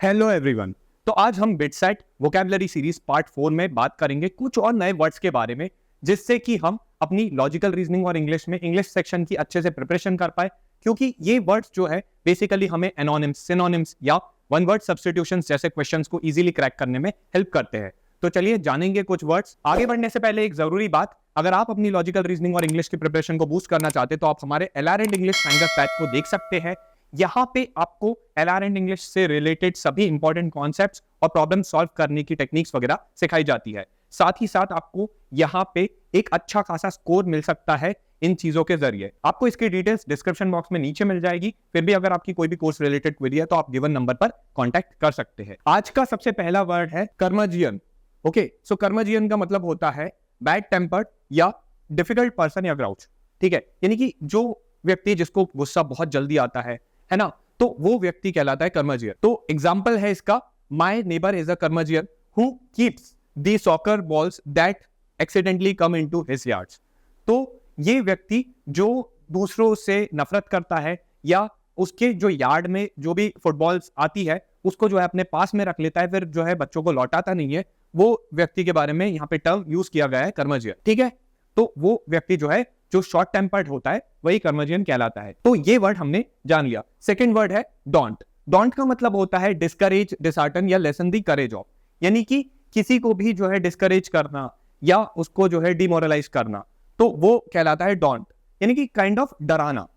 Hello everyone. तो आज हम बिटसेट वोकैबुलरी सीरीज पार्ट 4 में बात करेंगे कुछ और नए वर्ड्स के बारे में, जिससे कि हम अपनी लॉजिकल रीजनिंग और इंग्लिश में इंग्लिश सेक्शन की अच्छे से प्रिपरेशन कर पाए। क्योंकि ये वर्ड्स जो है बेसिकली हमें एनोनिम्स, सिनोनिम्स या वन वर्ड सब्स्टिट्यूशंस जैसे क्वेश्चंस को इजीली क्रैक करने में हेल्प करते हैं। तो चलिए जानेंगे कुछ वर्ड्स। आगे बढ़ने से पहले एक जरूरी बात, अगर आप अपनी लॉजिकल रीजनिंग और इंग्लिश की प्रिपरेशन को बूस्ट करना चाहते हैं तो आप हमारे LR and English finder pack को देख सकते हैं। यहाँ पे आपको LR एंड इंग्लिश से रिलेटेड सभी इंपॉर्टेंट कॉन्सेप्ट्स और प्रॉब्लम सॉल्व करने की टेक्निक्स वगैरह सिखाई जाती है। साथ ही साथ आपको यहाँ पे एक अच्छा खासा स्कोर मिल सकता है इन चीजों के जरिए। आपको इसकी डिटेल्स डिस्क्रिप्शन बॉक्स में नीचे मिल जाएगी। फिर भी अगर आपकी कोई भी कोर्स रिलेटेड क्वेरी है तो आप गिवन नंबर पर कांटेक्ट कर सकते हैं। आज का सबसे पहला वर्ड है कर्मजियन। ओके, सो कर्मजियन का मतलब होता है बैड टेम्पर्ड या डिफिकल्ट पर्सन या ग्राउच। ठीक है, यानी कि जो व्यक्ति जिसको गुस्सा बहुत जल्दी आता है ना, तो वो व्यक्ति कहलाता है कर्मजियन। तो एग्जाम्पल है इसका, my neighbour is a curmudgeon who keeps the soccer balls that accidentally come into his yards. तो ये व्यक्ति जो दूसरों से नफरत करता है या उसके जो यार्ड में जो भी फुटबॉल्स आती है उसको जो है अपने पास में रख लेता है, फिर जो है बच्चों को लौटाता नहीं है, वो व्यक्ति के बारे में यहाँ पे टर्म यूज किया गया है कर्मजियन। ठीक है, तो वो व्यक्ति जो है जो शॉर्ट टेम्पर्ड होता है वही कर्मजियन कहलाता है। तो ये वर्ड हमने जान लिया। सेकंड वर्ड है डोंट। डोंट का मतलब होता है डिस्करेज, डिसहार्टन या लेसन द करेज ऑफ, यानी कि किसी को भी जो है डिस्करेज करना या उसको जो है डिमोरलाइज करना, तो वो कहलाता है डोंट, यानी कि काइंड ऑफ डराना।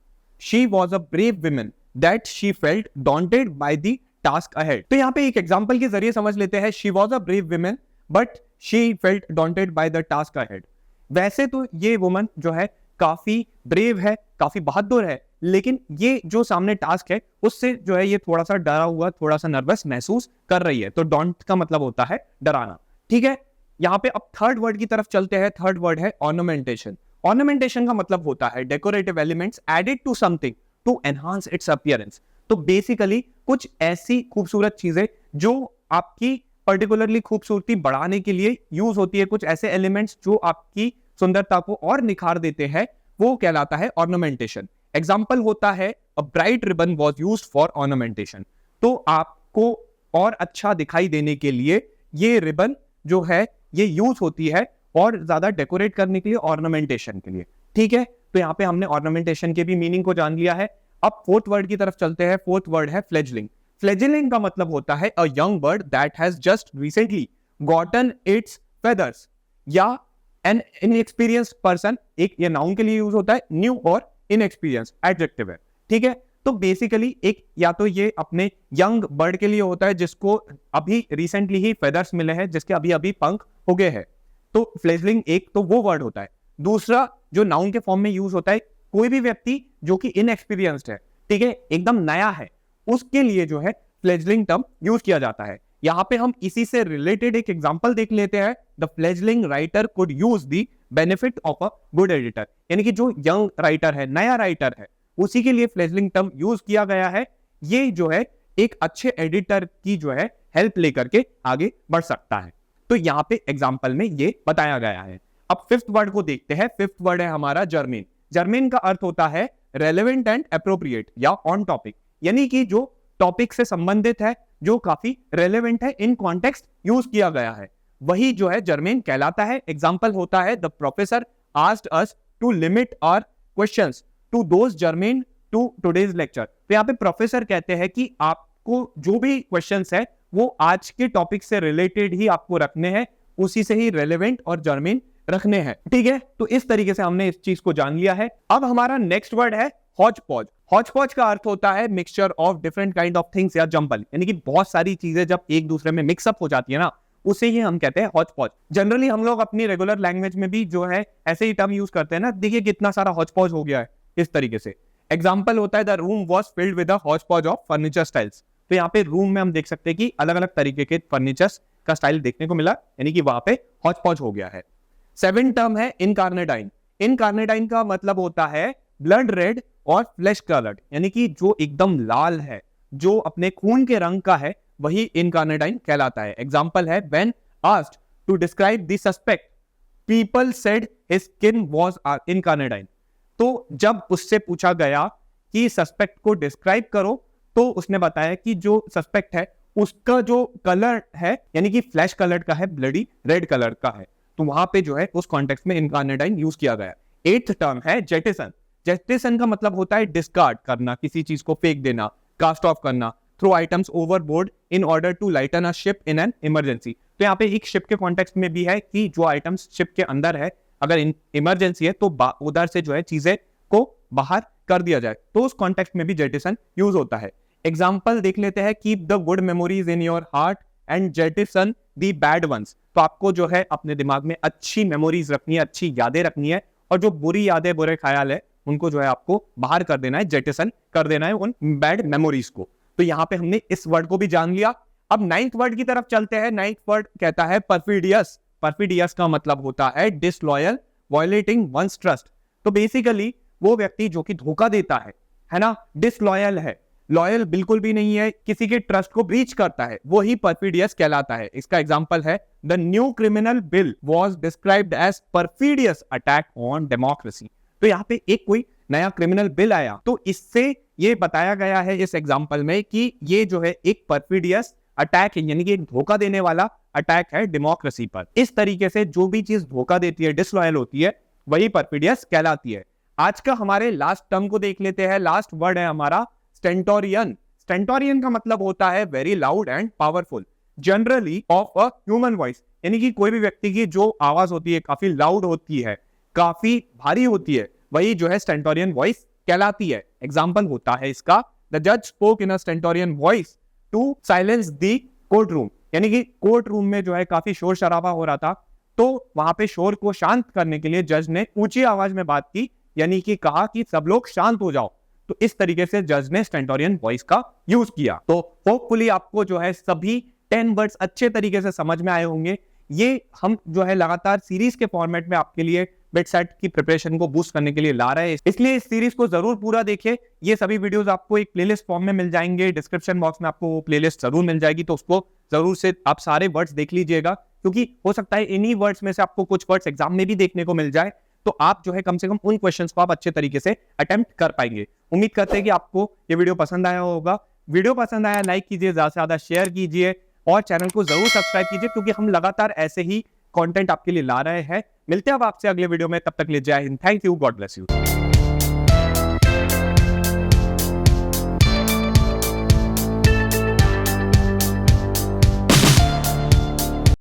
She was a brave women that she felt daunted by the task ahead. तो यहाँ पे एक एग्जांपल के जरिए समझ लेते हैं, she was a brave women but she felt daunted by the task ahead. वैसे तो ये वुमन जो है काफी ब्रेव है, काफी बहादुर है, लेकिन ये जो सामने टास्क है उससे जो है ये थोड़ा सा डरा हुआ, थोड़ा सा नर्वस महसूस कर रही है। तो डोंट का मतलब होता है डराना। ठीक है, यहाँ पे अब थर्ड वर्ड की तरफ चलते हैं। थर्ड वर्ड है ऑर्नामेंटेशन। ऑर्नामेंटेशन का मतलब होता है decorative elements added to something to enhance its appearance. तो बेसिकली कुछ ऐसी खूबसूरत चीजें जो आपकी पर्टिकुलरली खूबसूरती बढ़ाने के लिए यूज होती है, कुछ ऐसे एलिमेंट्स जो आपकी सुंदरता को और निखार देते हैं, वो कहलाता है ऑर्नामेंटेशन। एग्जाम्पल होता है a bright ribbon was used for ornamentation. तो आपको और अच्छा दिखाई देने के लिए ये रिबन जो है ये यूज होती है और ज्यादा डेकोरेट करने के लिए, ऑर्नामेंटेशन के लिए। ठीक है, तो यहाँ पे हमने ऑर्नामेंटेशन के भी मीनिंग को जान लिया है। अब फोर्थ वर्ड की तरफ चलते हैं। फोर्थ वर्ड है फ्लेजलिंग। फ्लेजलिंग का मतलब होता है a young bird that has just recently gotten it's feathers या एन इनएक्सपीरियंस्ड पर्सन। एक ये नाउन के लिए यूज होता है, न्यू और इनएक्सपीरियंस एडजेक्टिव है। ठीक है, तो बेसिकली एक या तो ये अपने यंग बर्ड के लिए होता है जिसको अभी रिसेंटली ही फेदर्स मिले हैं, जिसके अभी अभी पंख हो गए हैं। तो फ्लेजलिंग एक तो वो वर्ड होता है। दूसरा जो नाउन के फॉर्म में यूज होता है, कोई भी व्यक्ति जो कि इनएक्सपीरियंस्ड है, ठीक है, एकदम नया है, उसके लिए जो है फ्लेजलिंग टर्म यूज किया जाता है। यहां पे हम इसी से रिलेटेड एक एग्जांपल देख लेते हैं। The fledgling writer could use the benefit of a good editor, यानी कि जो यंग राइटर है, नया राइटर है, उसी के लिए फ्लेजलिंग टर्म यूज किया गया है। ये जो है एक अच्छे एडिटर की जो है हेल्प लेकर के आगे बढ़ सकता है। तो यहाँ पे एग्जांपल में ये बताया गया है। अब फिफ्थ वर्ड को देखते हैं। फिफ्थ वर्ड है हमारा जर्मेन। जर्मेन का अर्थ होता है रेलेवेंट एंड एप्रोप्रिएट या ऑन टॉपिक, यानी कि जो टॉपिक से संबंधित है, जो काफी रेलेवेंट है, इन कॉन्टेक्स्ट यूज किया गया है, वही जो है जर्मेन कहलाता है। एग्जांपल होता है the professor asked us to limit our questions to those germane to today's lecture. तो यहाँ पे प्रोफेसर कहते हैं कि आपको जो भी क्वेश्चंस है वो आज के टॉपिक से रिलेटेड ही आपको रखने हैं, उसी से ही रेलेवेंट और जर्मेन रखने हैं। ठीक है, तो इस तरीके से हमने इस चीज को जान लिया है। अब हमारा नेक्स्ट वर्ड है हॉच पॉच। हॉच पॉच का अर्थ होता है mixture of different kind of things या जंबल, यानी कि बहुत सारी चीजें जब एक दूसरे में मिक्सअप हो जाती है ना, उसे ही हम कहते हैं हॉच पॉच। जनरली हम लोग अपनी रेगुलर लैंग्वेज में भी जो है ऐसे ही टर्म यूज करते हैं ना, देखिए कितना सारा हॉच पॉच हो गया है इस तरीके से। एग्जाम्पल होता है the room was filled with a Hooch पॉच ऑफ फर्नीचर स्टाइल्स। तो यहाँ पे रूम में हम देख सकते हैं कि अलग अलग तरीके के फर्नीचर्स का स्टाइल देखने को मिला, यानी कि वहां पे हॉच पॉच हो गया है। सेवन टर्म है इनकार्नेटाइन। इनकार्नेटाइन का मतलब होता है ब्लड रेड और फ्लैश कलर्ड, यानी कि जो एकदम लाल है, जो अपने खून के रंग का है, वही इनकार्नेटाइन कहलाता है। एग्जांपल है when asked to describe the suspect people said his skin was incarnadine. तो जब उससे पूछा गया कि सस्पेक्ट को डिस्क्राइब करो, तो उसने बताया कि जो सस्पेक्ट है उसका जो कलर है यानी कि फ्लैश कलर का है, ब्लडी रेड कलर का है, तो वहां पे जो है उस कॉन्टेक्स्ट में इनकार्नाडाइन यूज किया गया। 8th टर्म है जेटिसन। जेटिसन का मतलब होता है डिस्कार्ड करना, किसी चीज को फेंक देना, कास्ट ऑफ करना, throw items overboard in order to lighten a ship in an emergency. तो यहाँ पे एक शिप के कॉन्टेक्स्ट में भी है कि जो आइटम्स शिप के अंदर है, अगर इमरजेंसी है तो उधर से जो है चीजें को बाहर कर दिया जाए, तो उस कॉन्टेक्स्ट में भी जेटिसन यूज होता है। एग्जाम्पल देख लेते हैं, keep the good memories in your heart and jettison the bad ones. तो आपको जो है अपने दिमाग में अच्छी मेमोरीज रखनी है, अच्छी यादें रखनी है, और जो बुरी यादें, बुरे ख्याल है, उनको जो है आपको बाहर कर देना है, जेटिसन कर देना है उन बैड मेमोरीज को। तो यहाँ पे हमने इस वर्ड को भी जान लिया। अब 9th वर्ड की तरफ चलते हैं। 9th वर्ड कहता है परफिडियस। परफिडियस का मतलब होता है डिसलॉयल, वायलेटिंग वंस ट्रस्ट। तो बेसिकली वो व्यक्ति जो कि धोखा देता है ना, डिसलॉयल है, लॉयल बिल्कुल भी नहीं है, किसी के ट्रस्ट को ब्रीच करता है, वो ही परफिडियस कहलाता है। इसका एग्जांपल है the new criminal bill was described as perfidious attack on democracy. तो यहाँ पे एक कोई नया क्रिमिनल बिल आया, तो इससे ये बताया गया है इस एग्जांपल में कि ये जो है एक परफिडियस अटैक है, यानी कि एक धोखा देने वाला अटैक है डेमोक्रेसी पर। इस तरीके से जो भी चीज धोखा देती है, डिसलॉयल होती है, वही परफिडियस कहलाती है। आज का हमारे लास्ट टर्म को देख लेते हैं। लास्ट वर्ड है हमारा स्टेंटोरियन। स्टेंटोरियन का मतलब होता है very loud and powerful, generally of a human voice, यानी कि कोई भी व्यक्ति की जो आवाज होती है काफी लाउड होती है, काफी भारी होती है, वही जो है स्टेंटोरियन वॉइस कहलाती है। एग्जाम्पल होता है इसका, द जज spoke in a stentorian voice to silence the court room, यानी कि कोर्ट रूम में जो है काफी शोर शराबा हो रहा था, तो वहां पे शोर को शांत करने के लिए जज ने ऊंची आवाज में बात की, यानी कि कहा कि सब लोग शांत हो जाओ। तो इस तरीके से जज ने स्टेंटोरियन वॉइस का यूज किया। तो होपफुली आपको जो है सभी 10 वर्ड्स अच्छे तरीके से समझ में आए होंगे। ये हम जो है लगातार सीरीज के फॉर्मेट में आपके लिए बिटसेट की प्रिपरेशन को बूस्ट करने के लिए ला रहे हैं, इसलिए इस सीरीज को जरूर पूरा देखें। ये सभी वीडियोस आपको एक प्लेलिस्ट फॉर्म में मिल जाएंगे, डिस्क्रिप्शन बॉक्स में आपको वो प्लेलिस्ट जरूर मिल जाएगी, तो उसको जरूर से आप सारे वर्ड्स देख लीजिएगा, क्योंकि हो सकता है इन्हीं वर्ड्स में से आपको कुछ वर्ड्स एग्जाम में भी देखने को मिल जाए, तो आप जो है कम से कम उन क्वेश्चंस को आप अच्छे तरीके से अटेम्प्ट कर पाएंगे। उम्मीद करते हैं कि आपको ये वीडियो पसंद आया होगा। वीडियो पसंद आया लाइक कीजिए, ज्यादा से ज्यादा शेयर कीजिए, और चैनल को जरूर सब्सक्राइब कीजिए, क्योंकि हम लगातार ऐसे ही कंटेंट आपके लिए ला रहे हैं। मिलते हैं अब आपसे अगले वीडियो में, तब तक ले जय Hind, thank you, God bless you.